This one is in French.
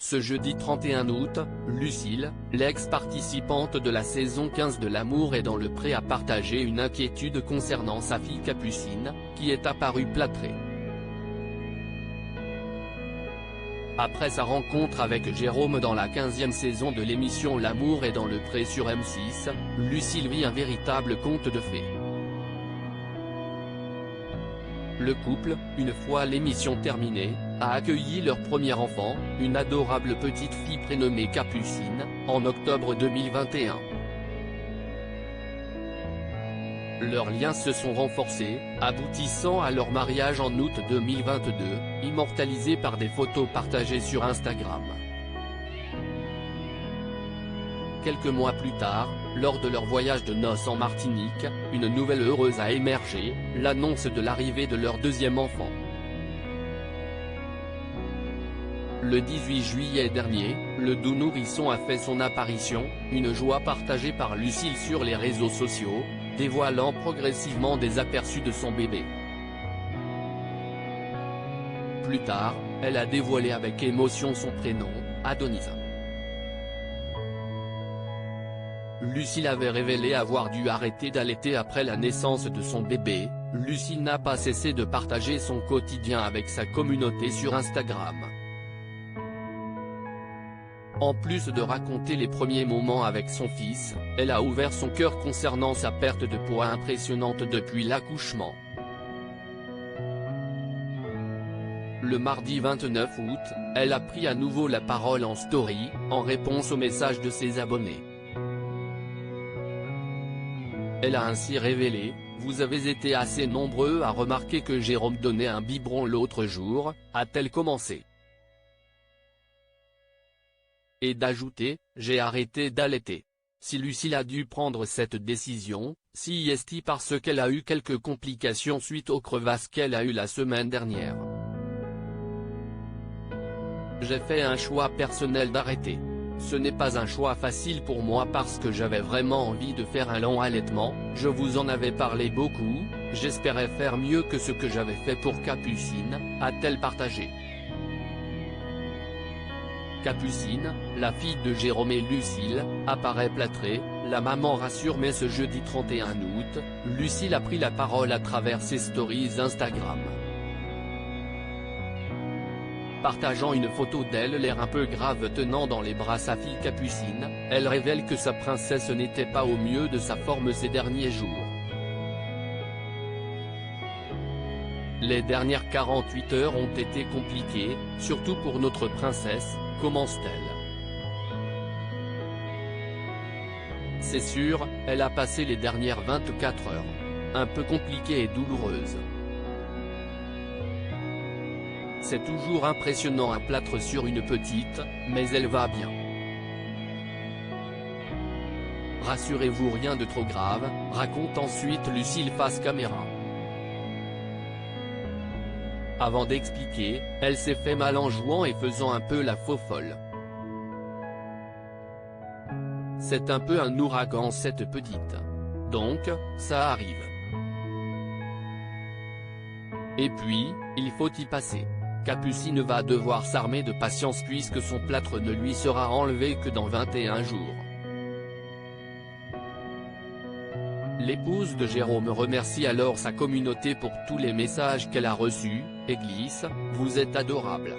Ce jeudi 31 août, Lucille, l'ex-participante de la saison 15 de L'amour est dans le pré a partagé une inquiétude concernant sa fille Capucine, qui est apparue plâtrée. Après sa rencontre avec Jérôme dans la 15e saison de l'émission L'amour est dans le pré sur M6, Lucille vit un véritable conte de fées. Le couple, une fois l'émission terminée, a accueilli leur premier enfant, une adorable petite fille prénommée Capucine, en octobre 2021. Leurs liens se sont renforcés, aboutissant à leur mariage en août 2022, immortalisé par des photos partagées sur Instagram. Quelques mois plus tard, lors de leur voyage de noces en Martinique, une nouvelle heureuse a émergé, l'annonce de l'arrivée de leur deuxième enfant. Le 18 juillet dernier, le doux nourrisson a fait son apparition, une joie partagée par Lucille sur les réseaux sociaux, dévoilant progressivement des aperçus de son bébé. Plus tard, elle a dévoilé avec émotion son prénom, Adonis. Lucille avait révélé avoir dû arrêter d'allaiter après la naissance de son bébé. Lucille n'a pas cessé de partager son quotidien avec sa communauté sur Instagram. En plus de raconter les premiers moments avec son fils, elle a ouvert son cœur concernant sa perte de poids impressionnante depuis l'accouchement. Le mardi 29 août, elle a pris à nouveau la parole en story, en réponse aux messages de ses abonnés. Elle a ainsi révélé: « Vous avez été assez nombreux à remarquer que Jérôme donnait un biberon l'autre jour », a-t-elle commencé. Et d'ajouter: « J'ai arrêté d'allaiter. » Si Lucille a dû prendre cette décision, c'est parce qu'elle a eu quelques complications suite aux crevasses qu'elle a eues la semaine dernière. J'ai fait un choix personnel d'arrêter. Ce n'est pas un choix facile pour moi parce que j'avais vraiment envie de faire un long allaitement, je vous en avais parlé beaucoup, j'espérais faire mieux que ce que j'avais fait pour Capucine, a-t-elle partagé. Capucine, la fille de Jérôme et Lucille, apparaît plâtrée, la maman rassure mais ce jeudi 31 août, Lucille a pris la parole à travers ses stories Instagram. Partageant une photo d'elle l'air un peu grave tenant dans les bras sa fille Capucine, elle révèle que sa princesse n'était pas au mieux de sa forme ces derniers jours. Les dernières 48 heures ont été compliquées, surtout pour notre princesse, commence-t-elle. C'est sûr, elle a passé les dernières 24 heures un peu compliquées et douloureuses. C'est toujours impressionnant un plâtre sur une petite, mais elle va bien. Rassurez-vous, rien de trop grave, raconte ensuite Lucille face caméra. Avant d'expliquer, elle s'est fait mal en jouant et faisant un peu la faux-folle. C'est un peu un ouragan cette petite. Donc, ça arrive. Et puis, il faut y passer. Capucine va devoir s'armer de patience puisque son plâtre ne lui sera enlevé que dans 21 jours. L'épouse de Jérôme remercie alors sa communauté pour tous les messages qu'elle a reçus, et glisse: « Vous êtes adorable.